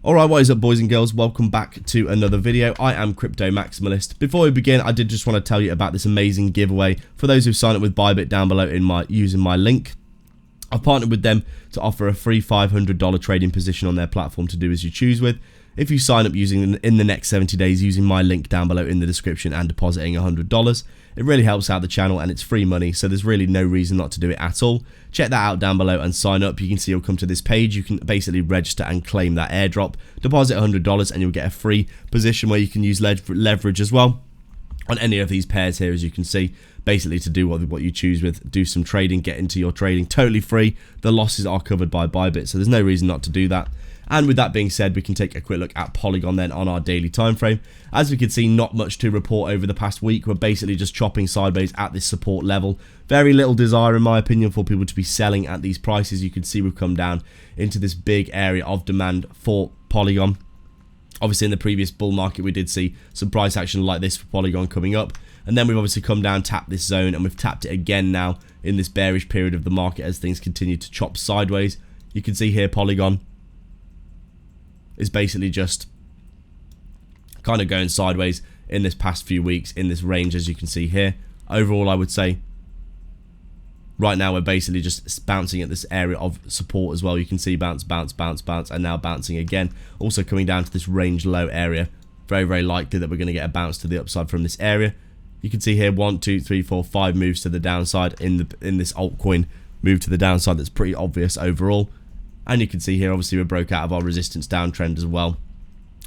Alright, what is up boys and girls, welcome back to another video. I am Crypto Maximalist. Before we begin, I did just want to tell you about this amazing giveaway for those who sign up with ByBit down below using my link. I've partnered with them to offer a free $500 trading position on their platform to do as you choose with. If you sign up using in the next 70 days using my link down below in the description and depositing $100, it really helps out the channel and it's free money, so there's really no reason not to do it at all. Check that out down below and sign up. You can see you'll come to this page. You can basically register and claim that airdrop, deposit $100 and you'll get a free position where you can use leverage as well on any of these pairs here, as you can see, basically to do what you choose with, do some trading, get into your trading totally free. The losses are covered by ByBit, so there's no reason not to do that. And with that being said, we can take a quick look at Polygon then on our daily time frame. As we can see, not much to report over the past week. We're basically just chopping sideways at this support level. Very little desire, in my opinion, for people to be selling at these prices. You can see we've come down into this big area of demand for Polygon. Obviously, in the previous bull market, we did see some price action like this for Polygon coming up. And then we've obviously come down, tapped this zone, and we've tapped it again now in this bearish period of the market as things continue to chop sideways. You can see here Polygon is basically just kind of going sideways in this past few weeks in this range, as you can see here. Overall, I would say right now we're basically just bouncing at this area of support as well. You can see bounce, bounce, bounce, bounce, and now bouncing again. Also coming down to this range low area. Very, very likely that we're going to get a bounce to the upside from this area. You can see here 1, 2, 3, 4, 5 moves to the downside in this altcoin move to the downside. That's pretty obvious overall. And you can see here, obviously, we broke out of our resistance downtrend as well.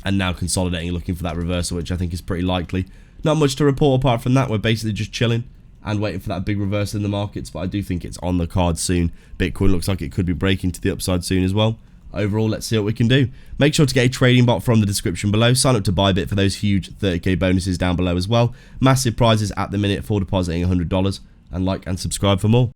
And now consolidating, looking for that reversal, which I think is pretty likely. Not much to report apart from that. We're basically just chilling and waiting for that big reversal in the markets. But I do think it's on the card soon. Bitcoin looks like it could be breaking to the upside soon as well. Overall, let's see what we can do. Make sure to get a trading bot from the description below. Sign up to ByBit for those huge 30k bonuses down below as well. Massive prizes at the minute for depositing $100. And like and subscribe for more.